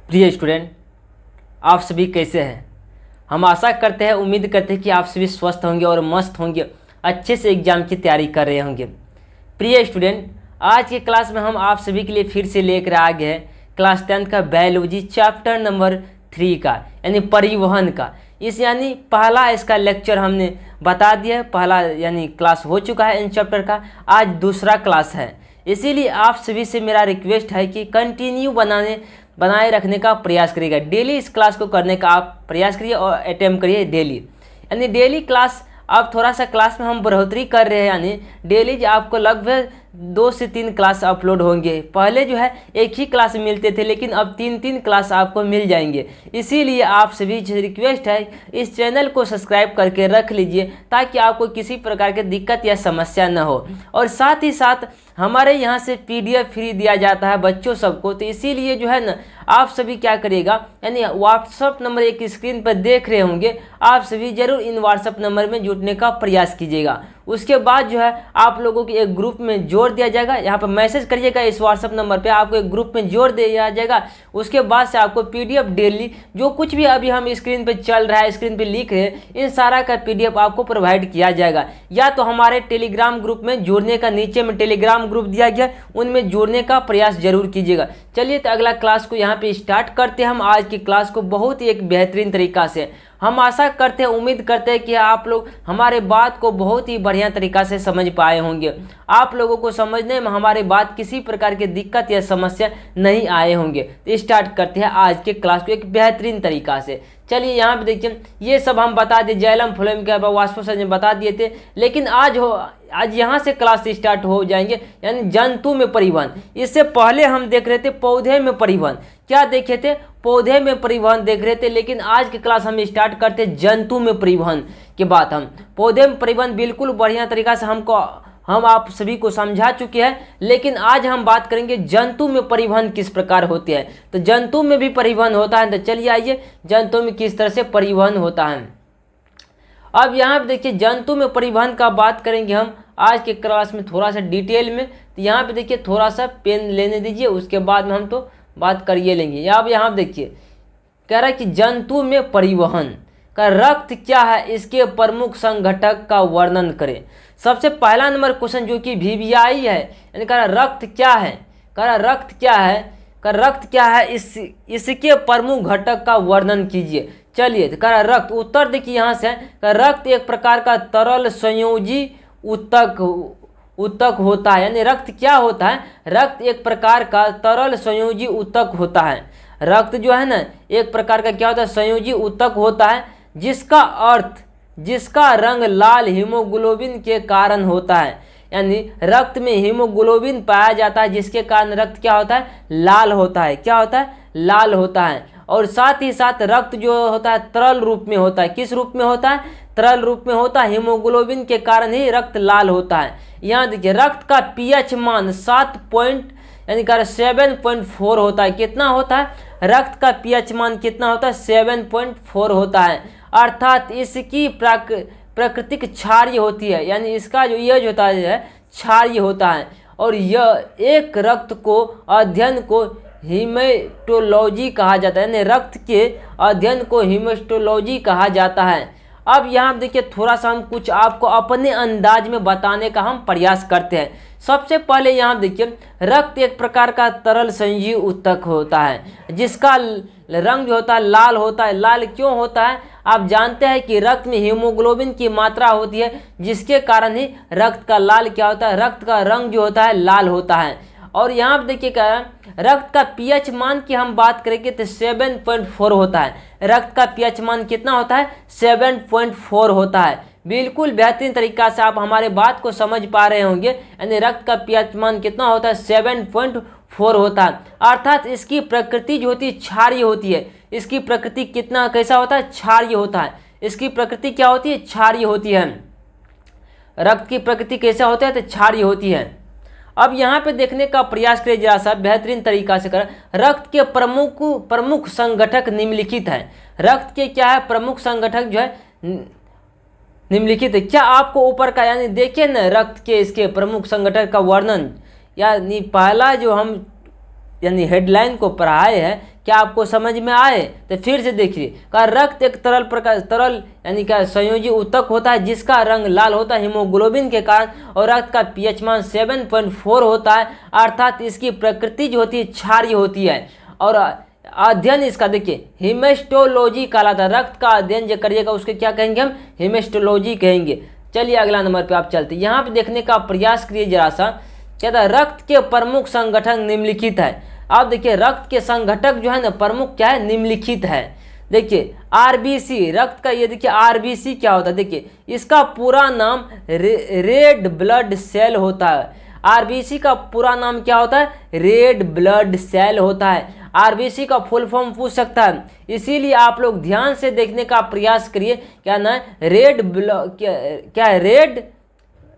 प्रिय स्टूडेंट, आप सभी कैसे हैं। हम आशा करते हैं, उम्मीद करते हैं कि आप सभी स्वस्थ होंगे और मस्त होंगे, अच्छे से एग्ज़ाम की तैयारी कर रहे होंगे। प्रिय स्टूडेंट, आज की क्लास में हम आप सभी के लिए फिर से लेकर आ गए हैं क्लास 10 का बायोलॉजी चैप्टर नंबर 3 का, यानी परिवहन का। इस यानी पहला इसका लेक्चर हमने बता दिया है, पहला यानी क्लास हो चुका है इन चैप्टर का। आज दूसरा क्लास है, इसीलिए आप सभी से मेरा रिक्वेस्ट है कि कंटिन्यू बनाए रखने का प्रयास करिएगा। डेली इस क्लास को करने का आप प्रयास करिए और अटेम्प्ट करिए डेली, यानी डेली क्लास। अब थोड़ा सा क्लास में हम बढ़ोतरी कर रहे हैं, यानी डेली आपको लगभग 2 से 3 क्लास अपलोड होंगे। पहले जो है एक ही क्लास मिलते थे, लेकिन अब 3-3 क्लास आपको मिल जाएंगे। इसीलिए आप सभी से रिक्वेस्ट है, इस चैनल को सब्सक्राइब करके रख लीजिए ताकि आपको किसी प्रकार की दिक्कत या समस्या न हो। और साथ ही साथ हमारे यहाँ से PDF फ्री दिया जाता है बच्चों सबको, तो इसीलिए जो है ना आप सभी क्या करिएगा, यानी व्हाट्सअप नंबर एक स्क्रीन पर देख रहे होंगे, आप सभी जरूर इन व्हाट्सअप नंबर में जुड़ने का प्रयास कीजिएगा। उसके बाद जो है आप लोगों के एक ग्रुप में जोड़ दिया जाएगा। यहाँ पर मैसेज करिएगा इस व्हाट्सअप नंबर पे, आपको एक ग्रुप में जोड़ दिया जाएगा। उसके बाद से आपको PDF डेली जो कुछ भी अभी हम स्क्रीन पे चल रहा है, स्क्रीन पे लिख रहे हैं, इन सारा का PDF आपको प्रोवाइड किया जाएगा। या तो हमारे टेलीग्राम ग्रुप में जुड़ने का, नीचे में टेलीग्राम ग्रुप दिया गया, उनमें जुड़ने का प्रयास जरूर कीजिएगा। चलिए तो अगला क्लास को यहाँ पे स्टार्ट करते हैं हम आज की क्लास को बहुत ही एक बेहतरीन तरीका से। हम आशा करते हैं, उम्मीद करते हैं कि आप लोग हमारे बात को बहुत ही बढ़िया तरीका से समझ पाए होंगे। आप लोगों को समझने में हमारे बात किसी प्रकार की दिक्कत या समस्या नहीं आए होंगे। तो स्टार्ट करते हैं आज के क्लास को एक बेहतरीन तरीका से। चलिए यहाँ पे देखिए, ये सब हम बता दिए, जैलम फ्लोएम के वाष्पोत्सर्जन बता दिए थे, लेकिन आज यहाँ से क्लास स्टार्ट हो जाएंगे, यानी जंतु में परिवहन। इससे पहले हम देख रहे थे पौधे में परिवहन। क्या देखे थे? पौधे में परिवहन देख रहे थे, लेकिन आज की क्लास हम स्टार्ट करते जंतु में परिवहन के बाद। हम पौधे में परिवहन बिल्कुल बढ़िया तरीका से हम आप सभी को समझा चुके हैं, लेकिन आज हम बात करेंगे जंतु में परिवहन किस प्रकार होते हैं। तो जंतु में भी परिवहन होता है, तो चलिए आइए जंतु में किस तरह से परिवहन होता है। अब यहाँ पे देखिए, जंतु में परिवहन का बात करेंगे हम आज के क्लास में थोड़ा सा डिटेल में। तो यहाँ पे देखिए, थोड़ा सा पेन लेने दीजिए, उसके बाद में हम तो बात करिए लेंगे। अब यहाँ देखिए, कह रहा है कि जंतु में परिवहन का रक्त क्या है, इसके प्रमुख संघटक का वर्णन करें। सबसे पहला नंबर क्वेश्चन जो कि VBI है, यानी कह रहा रक्त क्या है, कह रहा रक्त क्या है, कह रक्त क्या है, इसके प्रमुख घटक का वर्णन कीजिए। चलिए, तो कह रहा रक्त, उत्तर देखिए यहाँ से, रक्त एक प्रकार का तरल संयोजी ऊतक होता है। यानी रक्त क्या होता है? रक्त एक प्रकार का तरल संयोजी ऊतक होता है। रक्त जो है ना एक प्रकार का क्या होता है? संयोजी ऊतक होता है, जिसका रंग लाल हीमोग्लोबिन के कारण होता है। यानी रक्त में हीमोग्लोबिन पाया जाता है, जिसके कारण रक्त क्या होता है? लाल होता है। क्या होता है? लाल होता है। और साथ ही साथ रक्त जो होता है तरल रूप में होता है। किस रूप में होता है? तरल रूप में होता है। हीमोग्लोबिन के कारण ही रक्त लाल होता है। यहाँ देखिए, रक्त का pH मान 7.4 होता है। कितना होता है? रक्त का pH मान कितना होता है? 7.4 होता है। अर्थात इसकी प्राकृतिक क्षारीय होती है, यानी इसका जो यह होता है क्षारीय होता है। और यह एक रक्त को अध्ययन को हीमेटोलॉजी कहा जाता है, यानी रक्त के अध्ययन को हीमेटोलॉजी कहा जाता है। अब यहाँ देखिए, थोड़ा सा हम कुछ आपको अपने अंदाज में बताने का हम प्रयास करते हैं। सबसे पहले यहाँ देखिए, रक्त एक प्रकार का तरल संयोजी ऊतक होता है, जिसका रंग जो होता है लाल होता है। लाल क्यों होता है? आप जानते हैं कि रक्त में हीमोग्लोबिन की मात्रा होती है, जिसके कारण ही रक्त का लाल क्या होता है? रक्त का रंग जो होता है लाल होता है। और यहाँ पे देखिए क्या है, रक्त का pH मान की हम बात करेंगे तो 7.4 होता है। रक्त का pH मान कितना होता है? 7.4 होता है। बिल्कुल बेहतरीन तरीका से आप हमारे बात को समझ पा रहे होंगे। यानी रक्त का pH मान कितना होता है? 7.4 होता है। अर्थात इसकी प्रकृति जो होती है क्षारीय होती है। इसकी प्रकृति कितना कैसा होता है? क्षारीय होता है। इसकी प्रकृति क्या होती है? क्षारीय होती है। रक्त की प्रकृति कैसा होता है? तो क्षारीय होती है। अब यहाँ पे देखने का प्रयास करें जरा सा बेहतरीन तरीका से करें। रक्त के प्रमुख संगठक निम्नलिखित है। रक्त के क्या है? प्रमुख संगठक जो है निम्नलिखित है। क्या आपको ऊपर का यानी देखिए ना, रक्त के इसके प्रमुख संगठक का वर्णन, यानी पहला जो हम यानी हेडलाइन को पढ़ाए हैं, क्या आपको समझ में आए? तो फिर से देखिए, का रक्त एक तरल यानी क्या संयोजी ऊतक होता है जिसका रंग लाल होता है हीमोग्लोबिन के कारण, और रक्त का पीएच मान 7.4 होता है, अर्थात इसकी प्रकृति जो होती है क्षारीय होती है। और अध्ययन इसका देखिए हिमेस्टोलॉजी कहलाता है। रक्त का अध्ययन जो करिएगा उसके क्या कहेंगे हम? हिमेस्टोलॉजी कहेंगे। चलिए अगला नंबर पे आप चलते, यहाँ पे देखने का प्रयास करिए जरा सा। क्या था? रक्त के प्रमुख संगठन निम्नलिखित है। आप देखिए रक्त के संगठक जो है ना प्रमुख क्या है? निम्नलिखित है। देखिए आरबीसी, रक्त का ये देखिए आरबीसी क्या होता है? देखिए इसका पूरा नाम रेड ब्लड सेल होता है। आरबीसी का पूरा नाम क्या होता है? रेड ब्लड सेल होता है। आरबीसी का फुल फॉर्म पूछ सकता है, इसीलिए आप लोग ध्यान से देखने का प्रयास करिए। क्या ना रेड ब्लड क्या है?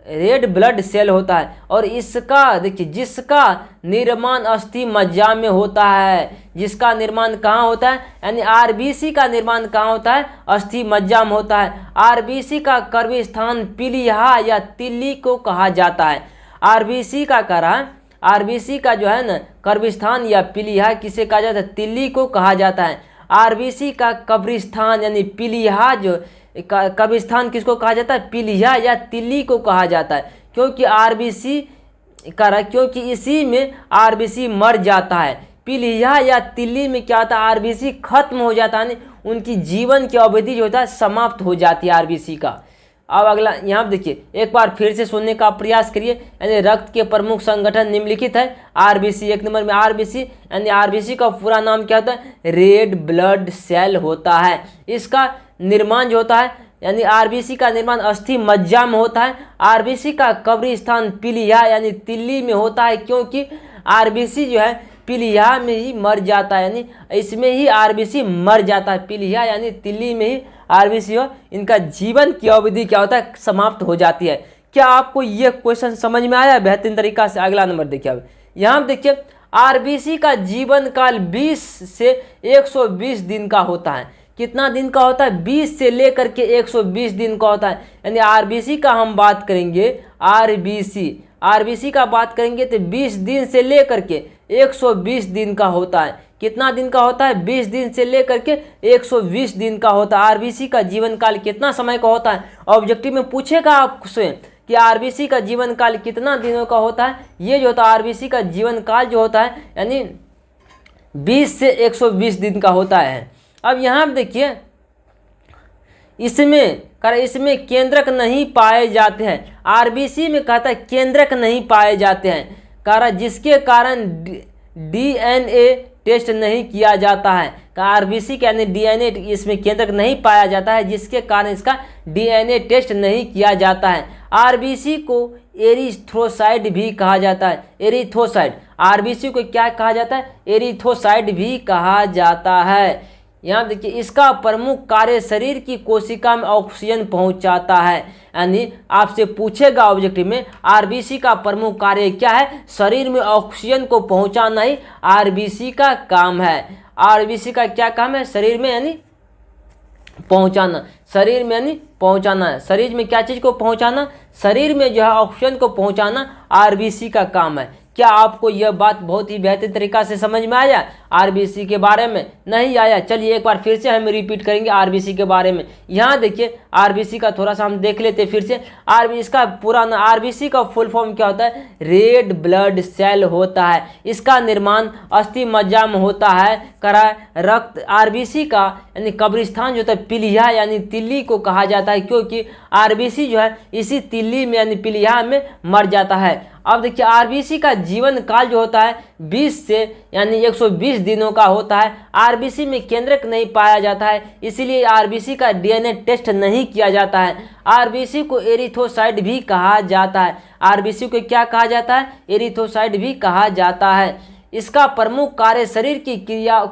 रेड ब्लड सेल होता है। और इसका देखिए जिसका निर्माण अस्थि मज्जा में होता है। जिसका निर्माण कहाँ होता है? यानी आरबीसी का निर्माण कहाँ होता है? अस्थि मज्जा में होता है। आरबीसी का कर्म स्थान पीलिया या तिल्ली को कहा जाता है। आरबीसी का करा आरबीसी का जो है ना कब्रिस्तान या पीलिया किसे कहा जाता है? तिल्ली को कहा जाता है। आरबीसी का कब्रिस्तान यानी पीलिया जो कब्रिस्तान किसको कहा जाता है? पीलिया या तिल्ली को कहा जाता है। क्योंकि इसी में आरबीसी मर जाता है। पीलिया या तिल्ली में क्या होता है? आरबीसी खत्म हो जाता है, उनकी जीवन की अवधि जो होता है समाप्त हो जाती है आरबीसी का। अब अगला यहाँ देखिए एक बार फिर से सुनने का प्रयास करिए। यानी रक्त के प्रमुख संगठन निम्नलिखित है। आरबीसी, एक नंबर में आरबीसी, यानी आरबीसी का पूरा नाम क्या होता है? रेड ब्लड सेल होता है। इसका निर्माण जो होता है यानी आरबीसी का निर्माण अस्थि मज्जा में होता है। आरबीसी का कब्रिस्तान पीलिया यानी तिल्ली में होता है, क्योंकि आरबीसी जो है पीलिया में ही मर जाता है, यानी इसमें ही आरबीसी मर जाता है। पीलिया यानी तिल्ली में ही आरबीसी हो, इनका जीवन की अवधि क्या होता है? समाप्त हो जाती है। क्या आपको यह क्वेश्चन समझ में आया बेहतरीन तरीका से? अगला नंबर देखिए। अब यहाँ देखिए आरबीसी का जीवन काल 20 से 120 दिन का होता है। कितना दिन का होता है? 20 से लेकर के 120 दिन का होता है। यानी आरबीसी का हम बात करेंगे, आरबीसी का बात करेंगे तो 20 दिन से लेकर के 120 दिन का होता है। कितना दिन का होता है? 20 दिन से लेकर के 120 दिन का होता है। आरबीसी का जीवन काल कितना समय का होता है? ऑब्जेक्टिव में पूछेगा आपसे कि आरबीसी का जीवन काल कितना दिनों का होता है। ये जो होता है आरबीसी का जीवन काल जो होता है यानी 20 से 120 दिन का होता है। अब यहाँ देखिए इसमें केंद्रक नहीं पाए जाते हैं। आरबीसी में कहता है केंद्रक नहीं पाए जाते हैं, जिसके कारण डीएनए टेस्ट नहीं किया जाता है। आरबीसी के यानी डीएनए इसमें केंद्रक नहीं पाया जाता है, जिसके कारण इसका डीएनए टेस्ट नहीं किया जाता है। आरबीसी को एरिथ्रोसाइट भी कहा जाता है। एरिथ्रोसाइट, आरबीसी को क्या कहा जाता है? एरिथ्रोसाइट भी कहा जाता है। यहाँ देखिए इसका प्रमुख कार्य शरीर की कोशिका में ऑक्सीजन पहुंचाता है। यानी आपसे पूछेगा ऑब्जेक्टिव में आरबीसी का प्रमुख कार्य क्या है? शरीर में ऑक्सीजन को पहुंचाना ही आरबीसी का काम है। आरबीसी का क्या काम है? शरीर में यानी पहुंचाना, शरीर में यानी पहुंचाना है। शरीर में क्या चीज़ को पहुंचाना? शरीर में जो है ऑक्सीजन को पहुंचाना आरबीसी का काम है। क्या आपको यह बात बहुत ही बेहतरीन तरीका से समझ में आया? आरबीसी के बारे में नहीं आया? चलिए एक बार फिर से हम रिपीट करेंगे आरबीसी के बारे में। यहाँ देखिए आरबीसी का थोड़ा सा हम देख लेते फिर से। इसका पूरा ना आरबीसी का फुल फॉर्म क्या होता है? रेड ब्लड सेल होता है। इसका निर्माण अस्थि मज्जा में होता है। रक्त आरबीसी का यानी कब्रिस्तान जो होता है पीलिया यानी तिल्ली को कहा जाता है, क्योंकि आरबीसी जो है इसी तिल्ली में यानी पीलिया में मर जाता है। अब देखिए आरबीसी का जीवन काल जो होता है 20 से यानी 120 दिनों का होता है। आरबीसी में केंद्रक नहीं पाया जाता है, इसीलिए आरबीसी का डीएनए टेस्ट नहीं किया जाता है। आरबीसी को एरिथ्रोसाइट भी कहा जाता है। आरबीसी को क्या कहा जाता है? एरिथ्रोसाइट भी कहा जाता है। इसका प्रमुख कार्य शरीर की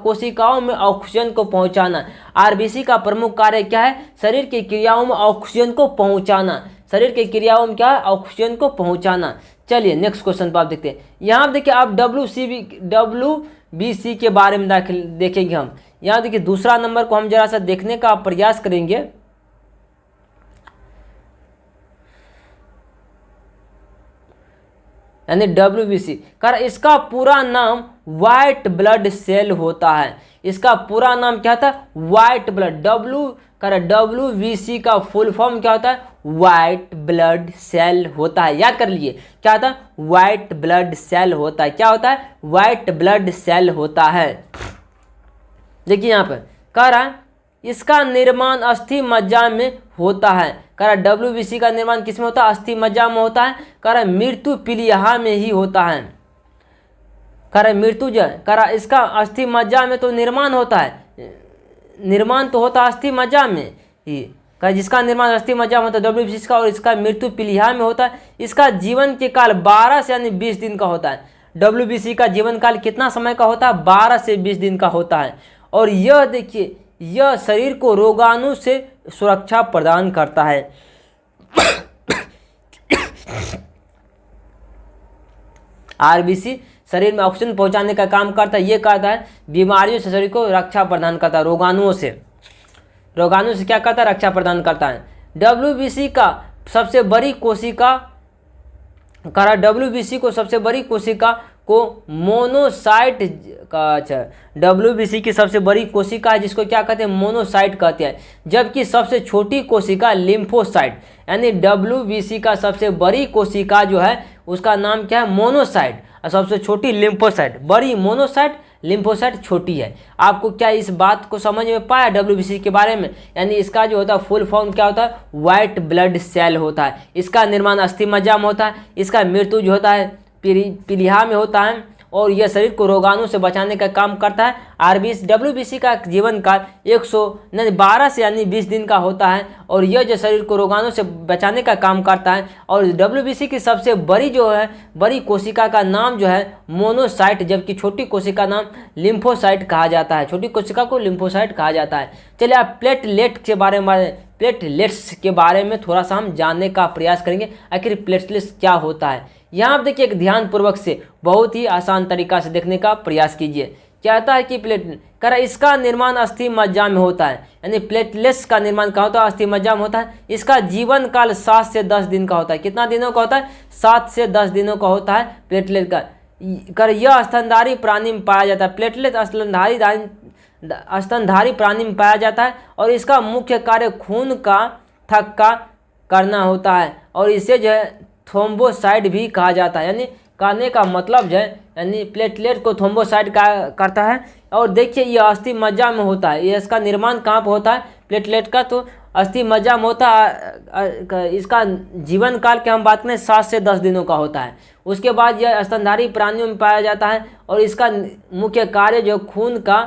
कोशिकाओं में ऑक्सीजन को पहुंचाना। आरबीसी का प्रमुख कार्य क्या है? शरीर की क्रियाओं में ऑक्सीजन को पहुंचाना। शरीर की क्रियाओं में क्या है? ऑक्सीजन को पहुंचाना। चलिए नेक्स्ट क्वेश्चन पर आप देखते हैं। यहाँ देखिए आप WBC के बारे में देखेंगे हम। यहाँ देखिए दूसरा नंबर को हम जरा सा देखने का प्रयास करेंगे। यानी WBC इसका पूरा नाम वाइट ब्लड सेल होता है। इसका पूरा नाम क्या था? White blood. WBC का फुल फॉर्म क्या होता है? वाइट ब्लड सेल होता है। याद कर लीजिए क्या होता है? वाइट ब्लड सेल होता है। क्या होता है? वाइट ब्लड सेल होता है। देखिए यहाँ पर कह रहा है इसका निर्माण अस्थि मज्जा में होता है। कह रहा WBC का निर्माण किस में होता है? अस्थि मज्जा में होता है। कह रहा मृत्यु पीलिया में ही होता है। कह रहा मृत्यु जो कह रहा इसका अस्थि मज्जा में तो निर्माण होता है, निर्माण तो होता है अस्थि मज्जा में ही। कह जिसका निर्माण अस्थि मज्जा में होता है WBC का, और इसका मृत्यु पीलिया में होता है। इसका जीवन के काल 12 से यानी 20 दिन का होता है। WBC का जीवन काल कितना समय का होता है? 12 से 20 दिन का होता है। और यह देखिए यह शरीर को रोगाणु से सुरक्षा प्रदान करता है। RBC शरीर में ऑक्सीजन पहुंचाने का काम करता है। ये करता है बीमारियों से शरीर को रक्षा प्रदान करता है, रोगाणुओं से क्या करता है? रक्षा प्रदान करता है। WBC का सबसे बड़ी कोशिका करा WBC को सबसे बड़ी कोशिका को मोनोसाइट का WBC की सबसे बड़ी कोशिका है जिसको क्या कहते हैं? मोनोसाइट कहते हैं। जबकि सबसे छोटी कोशिका लिम्फोसाइट, यानी WBC का सबसे बड़ी कोशिका जो है उसका नाम क्या है? मोनोसाइट। और सबसे छोटी लिम्फोसाइट, बड़ी मोनोसाइट, लिम्फोसाइट छोटी है। आपको क्या इस बात को समझ में पाया WBC के बारे में? यानी इसका जो होता है फुल फॉर्म क्या होता है? वाइट ब्लड सेल होता है। इसका निर्माण अस्थि मज्जा में होता है। इसका मृत्यु जो होता है पीलिया में होता है। और यह शरीर को रोगाणु से बचाने का काम करता है। WBC का जीवन काल 112 से यानी 20 दिन का होता है। और यह जो शरीर को रोगाणु से बचाने का काम करता है। और WBC की सबसे बड़ी जो है बड़ी कोशिका का नाम जो है मोनोसाइट, जबकि छोटी कोशिका नाम लिम्फोसाइट कहा जाता है। छोटी कोशिका को लिम्फोसाइट कहा जाता है। चलिए आप प्लेटलेट्स के बारे में थोड़ा सा हम जानने का प्रयास करेंगे। आखिर प्लेटलेट्स क्या होता है? यहाँ आप देखिए एक ध्यानपूर्वक से बहुत ही आसान तरीका से देखने का प्रयास कीजिए। क्या होता है कि कह रहा इसका निर्माण अस्थि मज्जा में होता है। यानी प्लेटलेट्स का निर्माण कहाँ होता है? अस्थि मज्जा में होता है। इसका जीवन काल 7 से 10 दिन का होता है। कितना दिनों का होता है? 7 से 10 दिनों का होता है प्लेटलेट का। कर यह स्तनधारी प्राणी में पाया जाता है। प्लेटलेट स्तनधारी प्राणी में पाया जाता है। और इसका मुख्य कार्य खून का थक्का करना होता है। और इसे जो है थ्रोम्बोसाइट भी कहा जाता है। यानी कहने का मतलब जो है यानी प्लेटलेट को थ्रोम्बोसाइट करता है। और देखिए यह अस्थि मज्जा में होता है। ये इसका निर्माण कहाँ पर होता है? प्लेटलेट का तो अस्थि मज्जा में होता है। इसका जीवन काल की हम बात करें 7 से 10 दिनों का होता है। उसके बाद यह स्तनधारी प्राणियों में पाया जाता है। और इसका मुख्य कार्य जो खून का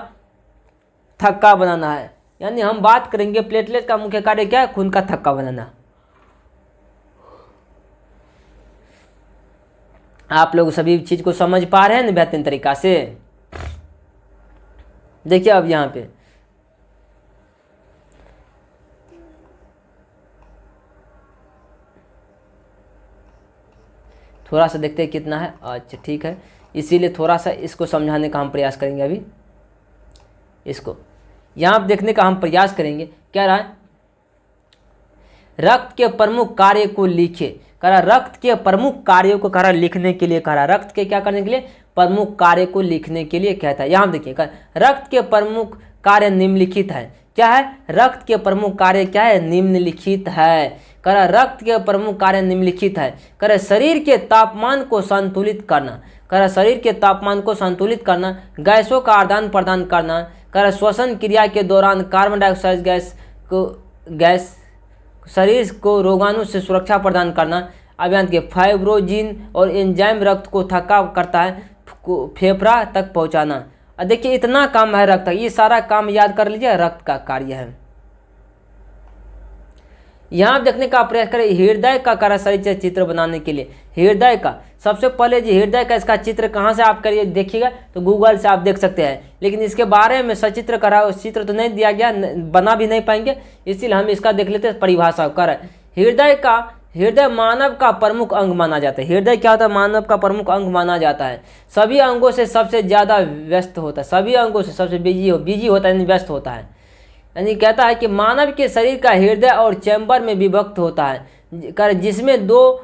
थक्का बनाना है। यानी हम बात करेंगे प्लेटलेट का मुख्य कार्य क्या है? खून का थक्का बनाना। आप लोग सभी चीज़ को समझ पा रहे हैं ना बेहतरीन तरीका से? देखिए अब यहाँ पे थोड़ा सा देखते हैं कितना है। अच्छा ठीक है, इसीलिए थोड़ा सा इसको समझाने का हम प्रयास करेंगे। अभी इसको यहाँ देखने का हम प्रयास करेंगे। क्या रहा है? रक्त के प्रमुख कार्य को लिखे। कह रहा रक्त के प्रमुख कार्यों को कह रहा लिखने के लिए कह रहा रक्त के क्या करने के लिए? प्रमुख कार्य को लिखने के लिए कहता है। यहाँ देखिए रक्त के प्रमुख कार्य निम्नलिखित है। क्या है? रक्त के प्रमुख कार्य क्या है? निम्नलिखित है। कह रहा रक्त के प्रमुख कार्य निम्नलिखित है। कह रहा शरीर के तापमान को संतुलित करना। कह रहा शरीर के तापमान को संतुलित करना, गैसों का आदान प्रदान करना। कह रहा श्वसन क्रिया के दौरान कार्बन डाइऑक्साइड गैस शरीर को रोगाणु से सुरक्षा प्रदान करना। अब यहाँ के फाइब्रोजिन और एंजाइम रक्त को थक्का करता है, फेफड़ा तक पहुँचाना। देखिए इतना काम है रक्त, ये सारा काम याद कर लीजिए रक्त का कार्य है। यहाँ देखने का प्रयास करें हृदय का करा शरीर से चित्र बनाने के लिए। हृदय का सबसे पहले जो हृदय का इसका चित्र कहाँ से आप करिए देखिएगा तो गूगल से आप देख सकते हैं। लेकिन इसके बारे में सचित्र करा उस चित्र तो नहीं दिया गया, बना भी नहीं पाएंगे, इसीलिए हम इसका देख लेते हैं परिभाषा कर। हृदय मानव का प्रमुख अंग माना जाता है। हृदय क्या होता है? मानव का प्रमुख अंग माना जाता है। सभी अंगों से सबसे ज़्यादा व्यस्त होता है, सभी अंगों से सबसे बिजी होता है, यानी व्यस्त होता है। यानी कहता है कि मानव के शरीर का हृदय और चैम्बर में विभक्त होता है, जिसमें 2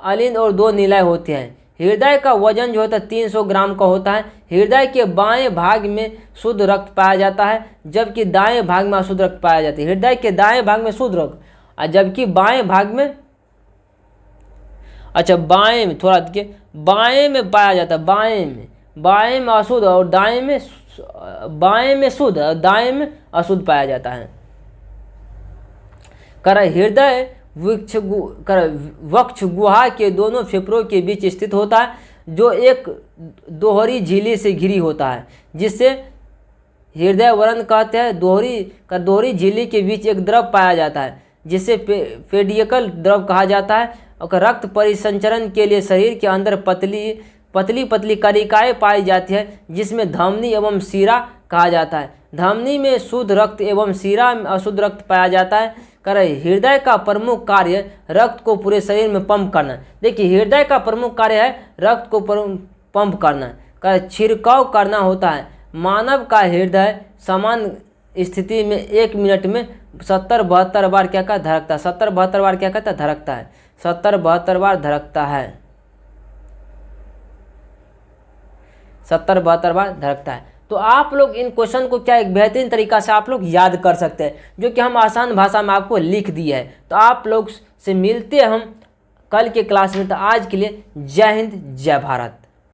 अलिंद और 2 निलय होते हैं। हृदय का वजन जो होता है 300 ग्राम का होता है। हृदय के बाएं भाग में शुद्ध रक्त पाया जाता है, जबकि दाएं भाग में अशुद्ध रक्त पाया जाता है। हृदय के दाएं भाग में शुद्ध रक्त और जबकि बाएं भाग में, अच्छा बाएं में थोड़ा देखिए, बाएं में पाया जाता है, बाएं में अशुद्ध और दाएं में, बाएं में शुद्ध और दाएं में अशुद्ध पाया जाता है। हृदय वक्ष गुहा के दोनों फेफड़ों के बीच स्थित होता है, जो एक दोहरी झिल्ली से घिरी होता है, जिससे हृदय वरण कहते हैं। दोहरी झिल्ली के बीच एक द्रव पाया जाता है, जिसे पेडियकल द्रव कहा जाता है। और रक्त परिसंचरण के लिए शरीर के अंदर पतली कणिकाएं पाई जाती है, जिसमें धमनी एवं शिरा कहा जाता है। धमनी में शुद्ध रक्त एवं शिरा में अशुद्ध रक्त पाया जाता है। हृदय का प्रमुख कार्य रक्त को पूरे शरीर में पंप करना। देखिए हृदय का प्रमुख कार्य है रक्त को पंप करना, छिड़काव करना होता है। मानव का हृदय समान स्थिति में 1 मिनट में 70-72 बार क्या का धड़कता है। 70-72 बार क्या कहता है, धड़कता है। 70-72 बार धड़कता है, 70-72 बार धड़कता है। तो आप लोग इन क्वेश्चन को क्या एक बेहतरीन तरीका से आप लोग याद कर सकते हैं, जो कि हम आसान भाषा में आपको लिख दिए है। तो आप लोग से मिलते हैं हम कल के क्लास में। तो आज के लिए जय हिंद, जय भारत।